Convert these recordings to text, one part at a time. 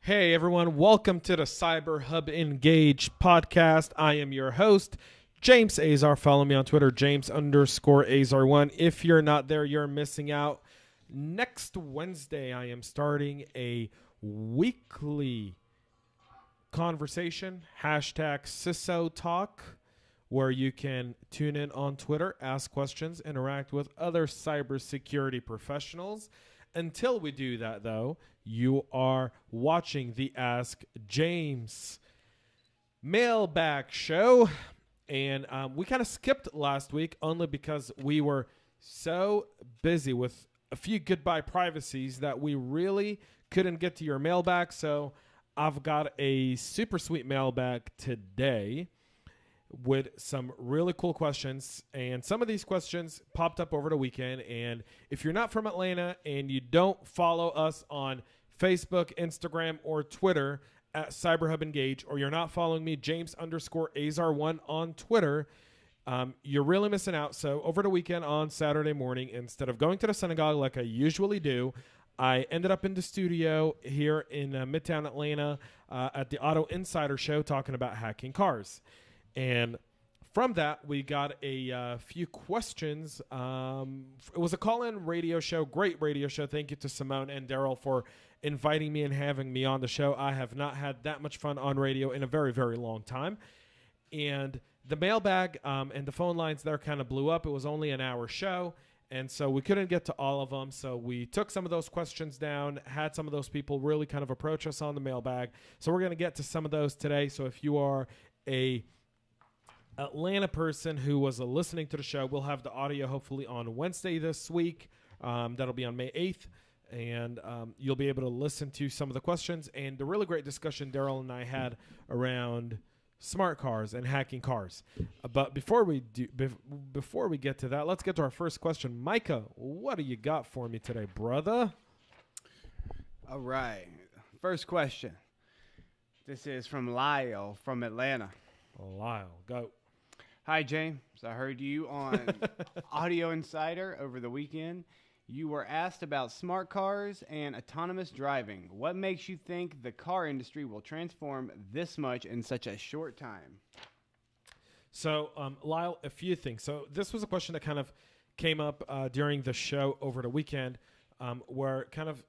Hey everyone, welcome to the CyberHub Engage podcast. I am your host, James Azar. Follow me on Twitter, James_Azar1. If you're not there, you're missing out. Next Wednesday, I am starting a weekly conversation, hashtag CISO Talk, where you can tune in on Twitter, ask questions, interact with other cybersecurity professionals. Until we do that, though, you are watching the Ask James mailbag show. And we kind of skipped last week only because we were so busy with a few goodbye privacies that we really couldn't get to your mailbag. So I've got a super sweet mailbag today with some really cool questions. And some of these questions popped up over the weekend. And if you're not from Atlanta and you don't follow us on Facebook, Instagram, or Twitter at CyberHub Engage, or you're not following me, James_Azar1 on Twitter, you're really missing out. So over the weekend on Saturday morning, instead of going to the synagogue like I usually do, I ended up in the studio here in Midtown Atlanta at the Auto Insider Show talking about hacking cars. And from that, we got a few questions. It was a call-in radio show, great radio show. Thank you to Simone and Daryl for inviting me and having me on the show. I have not had that much fun on radio in a very, very long time. And the mailbag and the phone lines there kind of blew up. It was only an hour show, and so we couldn't get to all of them. So we took some of those questions down, had some of those people really kind of approach us on the mailbag. So we're going to get to some of those today. So if you are a Atlanta person who was listening to the show, we'll have the audio hopefully on Wednesday this week. That'll be on May 8th. And you'll be able to listen to some of the questions and the really great discussion Daryl and I had around smart cars and hacking cars. But before we get to that, let's get to our first question. Micah, what do you got for me today, brother? All right. First question. This is from Lyle from Atlanta. Lyle, go. Hi, James. I heard you on Audio Insider over the weekend. You were asked about smart cars and autonomous driving. What makes you think the car industry will transform this much in such a short time? So, Lyle, a few things. So this was a question that kind of came up during the show over the weekend where kind of,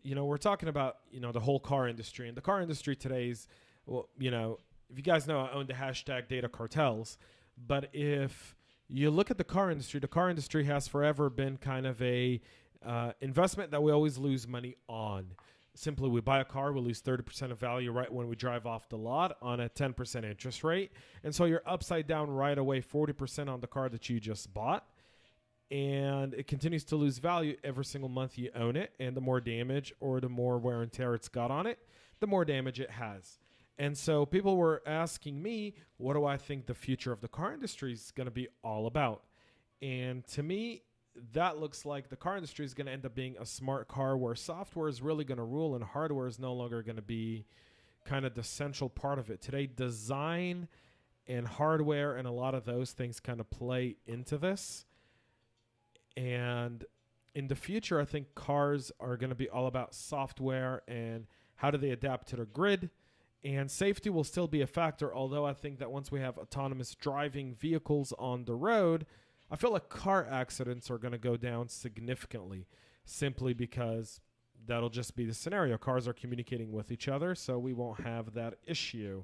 we're talking about, the whole car industry. And the car industry today is, well, if you guys know, I own the hashtag data cartels. But if you look at the car industry has forever been kind of a investment that we always lose money on. Simply, we buy a car, we lose 30% of value right when we drive off the lot on a 10% interest rate. And so you're upside down right away, 40% on the car that you just bought. And it continues to lose value every single month you own it. And the more damage or the more wear and tear it's got on it, the more damage it has. And so people were asking me, what do I think the future of the car industry is going to be all about? And to me, that looks like the car industry is going to end up being a smart car where software is really going to rule and hardware is no longer going to be kind of the central part of it. Today, design and hardware and a lot of those things kind of play into this. And in the future, I think cars are going to be all about software and how do they adapt to the grid. And safety will still be a factor, although I think that once we have autonomous driving vehicles on the road, I feel like car accidents are going to go down significantly simply because that'll just be the scenario. Cars are communicating with each other, so we won't have that issue.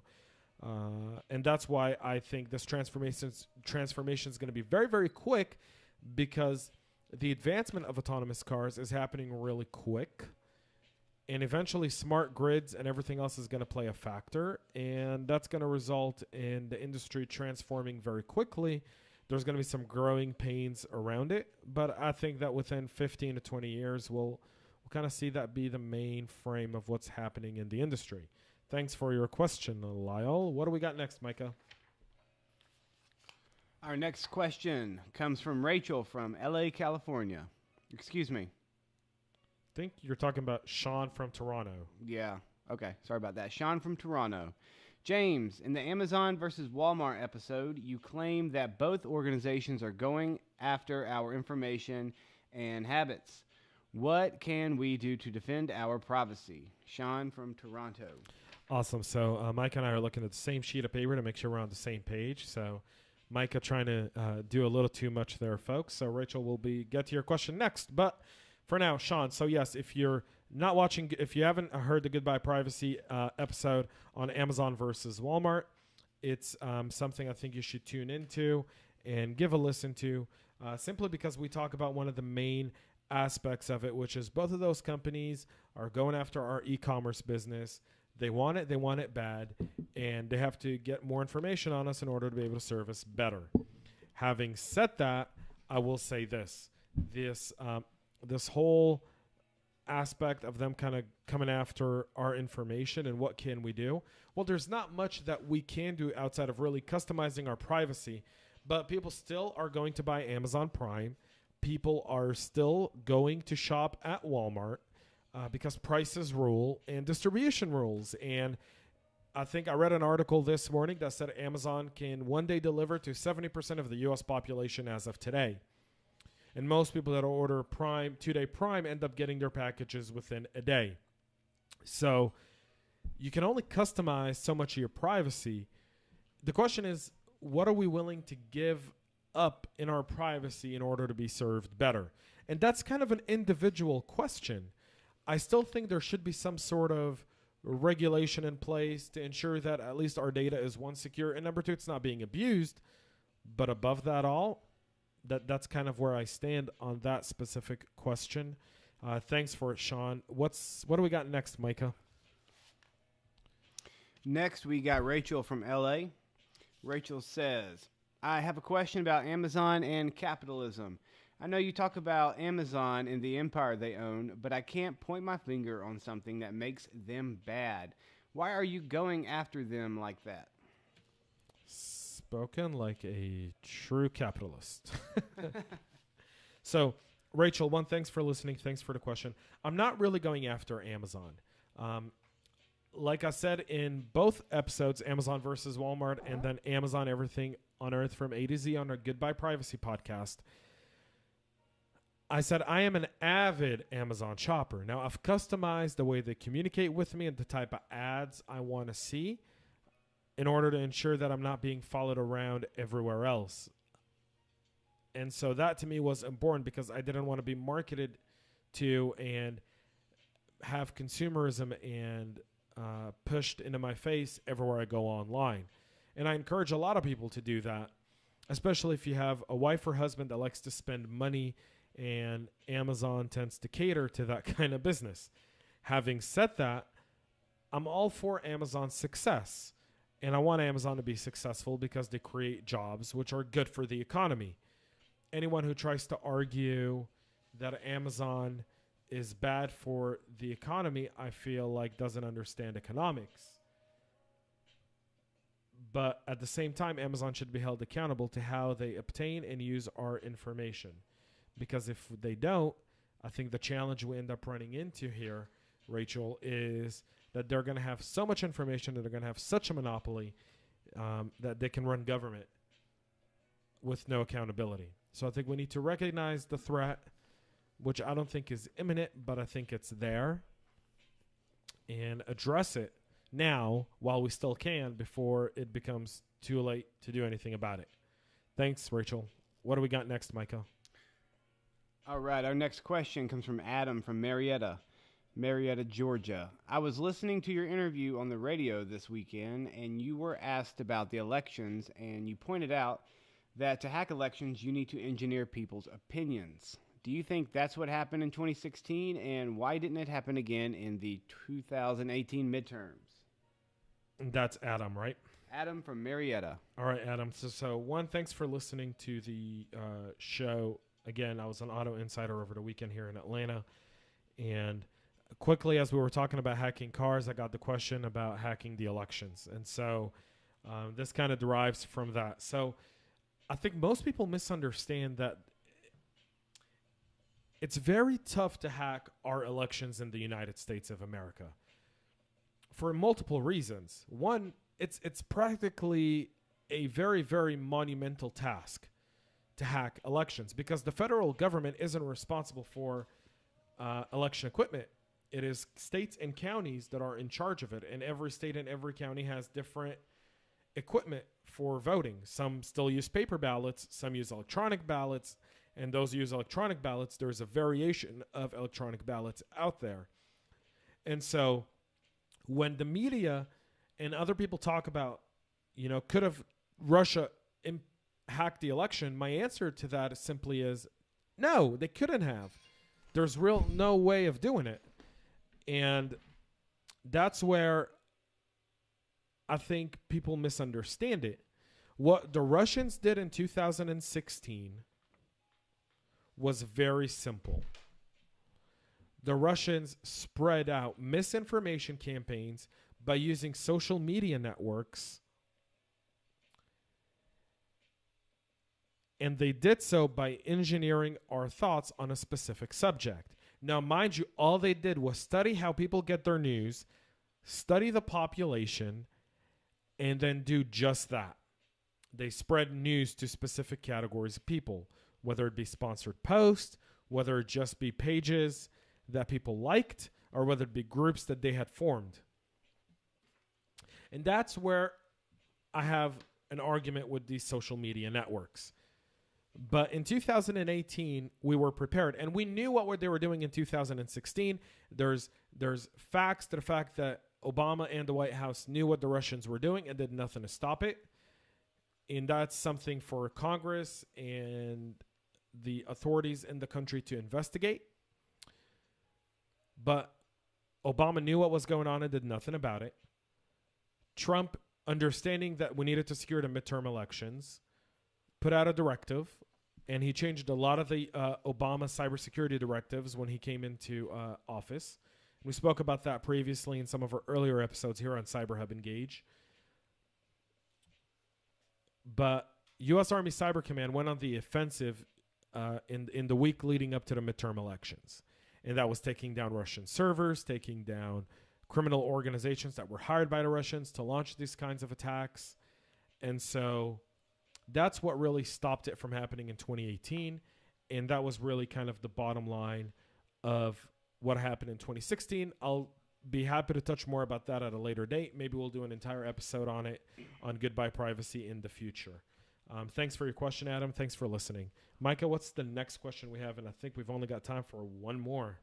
And that's why I think this transformation is going to be very, very quick because the advancement of autonomous cars is happening really quick. And eventually smart grids and everything else is going to play a factor. And that's going to result in the industry transforming very quickly. There's going to be some growing pains around it. But I think that within 15 to 20 years, we'll kind of see that be the main frame of what's happening in the industry. Thanks for your question, Lyle. What do we got next, Micah? Our next question comes from Rachel from LA, California. Excuse me. I think you're talking about Sean from Toronto. Yeah. Okay. Sorry about that. Sean from Toronto. James, in the Amazon versus Walmart episode, you claim that both organizations are going after our information and habits. What can we do to defend our privacy? Sean from Toronto. Awesome. So Mike and I are looking at the same sheet of paper to make sure we're on the same page. So Micah trying to do a little too much there, folks. So Rachel will get to your question next. But for now, Sean, so yes, if you're not watching, if you haven't heard the Goodbye Privacy episode on Amazon versus Walmart, it's something I think you should tune into and give a listen to, simply because we talk about one of the main aspects of it, which is both of those companies are going after our e-commerce business. They want it bad, and they have to get more information on us in order to be able to serve us better. Having said that, I will say this whole aspect of them kind of coming after our information and what can we do? Well, there's not much that we can do outside of really customizing our privacy, but people still are going to buy Amazon Prime. People are still going to shop at Walmart because prices rule and distribution rules. And I think I read an article this morning that said Amazon can one day deliver to 70% of the U.S. population as of today. And most people that order Prime, 2-day Prime, end up getting their packages within a day. So you can only customize so much of your privacy. The question is, what are we willing to give up in our privacy in order to be served better? And that's kind of an individual question. I still think there should be some sort of regulation in place to ensure that at least our data is, one, secure, and number two, it's not being abused. But above that all, that's kind of where I stand on that specific question. Thanks for it, Sean. What do we got next, Micah? Next, we got Rachel from LA. Rachel says, I have a question about Amazon and capitalism. I know you talk about Amazon and the empire they own, but I can't point my finger on something that makes them bad. Why are you going after them like that? Spoken like a true capitalist. So, Rachel, one, thanks for listening. Thanks for the question. I'm not really going after Amazon. Like I said in both episodes, Amazon versus Walmart, and then Amazon Everything on Earth from A to Z on our Goodbye Privacy podcast, I said I am an avid Amazon shopper. Now, I've customized the way they communicate with me and the type of ads I want to see in order to ensure that I'm not being followed around everywhere else. And so that to me was important because I didn't want to be marketed to and have consumerism and pushed into my face everywhere I go online. And I encourage a lot of people to do that, especially if you have a wife or husband that likes to spend money, and Amazon tends to cater to that kind of business. Having said that, I'm all for Amazon's success. And I want Amazon to be successful because they create jobs, which are good for the economy. Anyone who tries to argue that Amazon is bad for the economy, I feel like doesn't understand economics. But at the same time, Amazon should be held accountable to how they obtain and use our information. Because if they don't, I think the challenge we end up running into here, Rachel, is that they're going to have so much information that they're going to have such a monopoly that they can run government with no accountability. So I think we need to recognize the threat, which I don't think is imminent, but I think it's there, and address it now while we still can before it becomes too late to do anything about it. Thanks, Rachel. What do we got next, Micah? All right, our next question comes from Adam from Marietta, Georgia. I was listening to your interview on the radio this weekend, and you were asked about the elections, and you pointed out that to hack elections, you need to engineer people's opinions. Do you think that's what happened in 2016, and why didn't it happen again in the 2018 midterms? That's Adam, right? Adam from Marietta. All right, Adam. So one, thanks for listening to the show. Again, I was on Auto Insider over the weekend here in Atlanta. And quickly, as we were talking about hacking cars, I got the question about hacking the elections. And so this kind of derives from that. So I think most people misunderstand that it's very tough to hack our elections in the United States of America for multiple reasons. One, it's practically a very, very monumental task to hack elections because the federal government isn't responsible for election equipment. It is states and counties that are in charge of it, and every state and every county has different equipment for voting. Some still use paper ballots, some use electronic ballots, and those who use electronic ballots, there's a variation of electronic ballots out there. And so when the media and other people talk about, could have Russia hacked the election, my answer to that simply is no, they couldn't have. There's no way of doing it. And that's where I think people misunderstand it. What the Russians did in 2016 was very simple. The Russians spread out misinformation campaigns by using social media networks. And they did so by engineering our thoughts on a specific subject. Now, mind you, all they did was study how people get their news, study the population, and then do just that. They spread news to specific categories of people, whether it be sponsored posts, whether it just be pages that people liked, or whether it be groups that they had formed. And that's where I have an argument with these social media networks. But in 2018, we were prepared, and we knew what they were doing in 2016. There's facts to the fact that Obama and the White House knew what the Russians were doing and did nothing to stop it. And that's something for Congress and the authorities in the country to investigate. But Obama knew what was going on and did nothing about it. Trump, understanding that we needed to secure the midterm elections, put out a directive, and he changed a lot of the Obama cybersecurity directives when he came into office. We spoke about that previously in some of our earlier episodes here on CyberHub Engage. But U.S. Army Cyber Command went on the offensive in the week leading up to the midterm elections. And that was taking down Russian servers, taking down criminal organizations that were hired by the Russians to launch these kinds of attacks. And so that's what really stopped it from happening in 2018. And that was really kind of the bottom line of what happened in 2016. I'll be happy to touch more about that at a later date. Maybe we'll do an entire episode on it, on Goodbye Privacy in the future. Thanks for your question, Adam. Thanks for listening. Micah, what's the next question we have? And I think we've only got time for one more.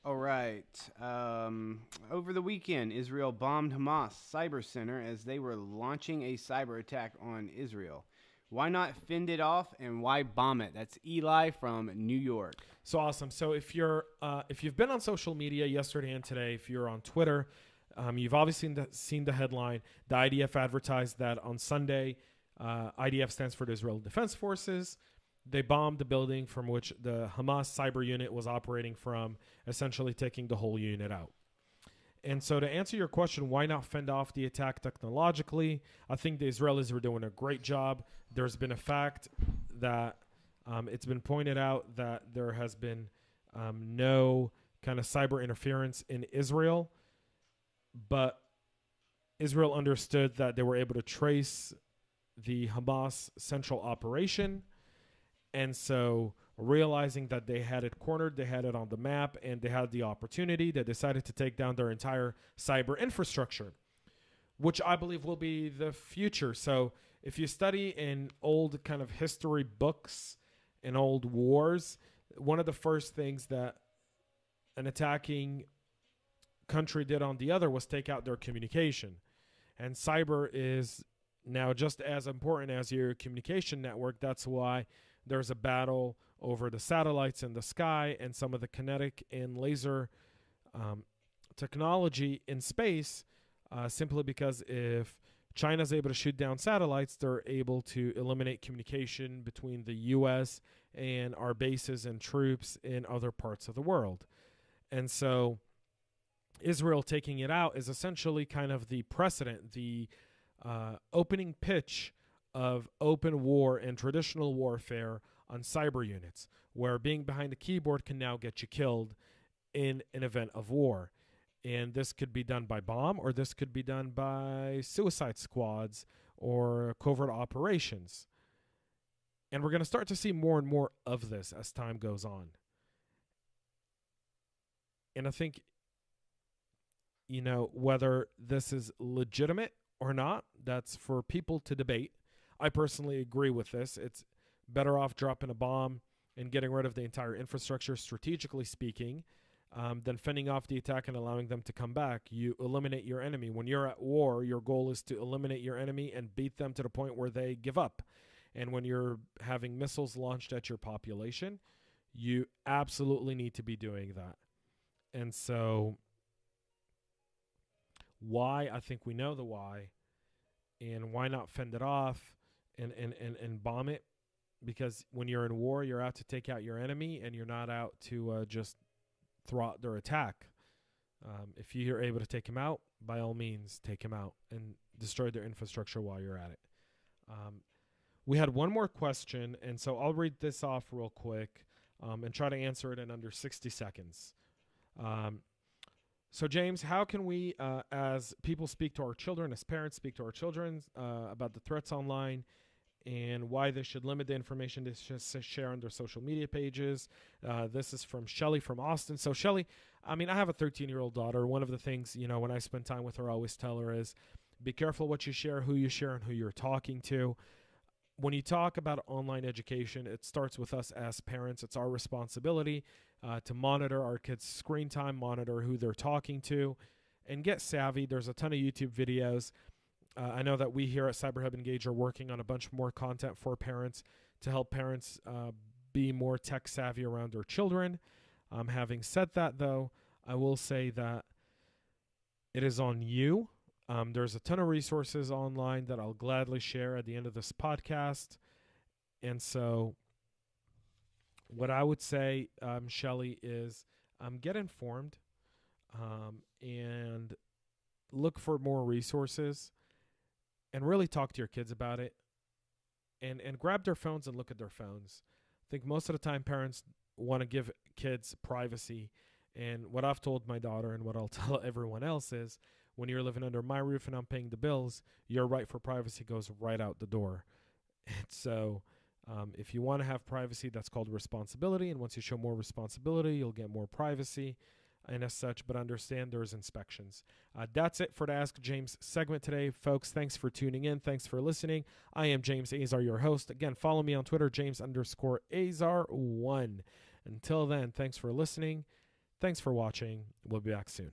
All right. Over the weekend, Israel bombed Hamas cyber center as they were launching a cyber attack on Israel. Why not fend it off, and why bomb it? That's Eli from New York. So awesome. So if you've been on social media yesterday and today, if you're on Twitter, you've obviously seen the headline. The IDF advertised that on Sunday. IDF stands for the Israel Defense Forces. They bombed the building from which the Hamas cyber unit was operating from, essentially taking the whole unit out. And so to answer your question, why not fend off the attack technologically? I think the Israelis were doing a great job. There's been a fact that it's been pointed out that there has been no kind of cyber interference in Israel, but Israel understood that they were able to trace the Hamas central operation. And so realizing that they had it cornered, they had it on the map, and they had the opportunity, they decided to take down their entire cyber infrastructure, which I believe will be the future. So if you study in old kind of history books and old wars, one of the first things that an attacking country did on the other was take out their communication. And cyber is now just as important as your communication network. That's why there's a battle over the satellites in the sky and some of the kinetic and laser technology in space, simply because if China's able to shoot down satellites, they're able to eliminate communication between the U.S. and our bases and troops in other parts of the world. And so Israel taking it out is essentially kind of the precedent, the opening pitch of open war and traditional warfare on cyber units, where being behind a keyboard can now get you killed in an event of war. And this could be done by bomb, or this could be done by suicide squads or covert operations. And we're going to start to see more and more of this as time goes on. And I think, whether this is legitimate or not, that's for people to debate. I personally agree with this. It's better off dropping a bomb and getting rid of the entire infrastructure, strategically speaking, than fending off the attack and allowing them to come back. You eliminate your enemy. When you're at war, your goal is to eliminate your enemy and beat them to the point where they give up. And when you're having missiles launched at your population, you absolutely need to be doing that. And so why? I think we know the why. And why not fend it off and bomb it? Because when you're in war, you're out to take out your enemy, and you're not out to just thwart their attack. If you're able to take him out, by all means, take him out and destroy their infrastructure while you're at it. We had one more question, and so I'll read this off real quick and try to answer it in under 60 seconds. So, James, how can we, as people speak to our children, as parents speak to our children about the threats online and why they should limit the information they share on their social media pages? This is from Shelly from Austin. So, Shelly, I have a 13-year-old daughter. One of the things, when I spend time with her, I always tell her is be careful what you share, and who you're talking to. When you talk about online education, it starts with us as parents. It's our responsibility to monitor our kids' screen time, monitor who they're talking to, and get savvy. There's a ton of YouTube videos. I know that we here at CyberHub Engage are working on a bunch more content for parents to help parents be more tech savvy around their children. Having said that, though, I will say that it is on you. There's a ton of resources online that I'll gladly share at the end of this podcast. And so what I would say, Shelly, is get informed and look for more resources and really talk to your kids about it and grab their phones and look at their phones. I think most of the time parents want to give kids privacy. And what I've told my daughter and what I'll tell everyone else is, when you're living under my roof and I'm paying the bills, your right for privacy goes right out the door. And so if you want to have privacy, that's called responsibility. And once you show more responsibility, you'll get more privacy and as such. But understand there's inspections. That's it for the Ask James segment today, folks. Thanks for tuning in. Thanks for listening. I am James Azar, your host. Again, follow me on Twitter, James_Azar1. Until then, thanks for listening. Thanks for watching. We'll be back soon.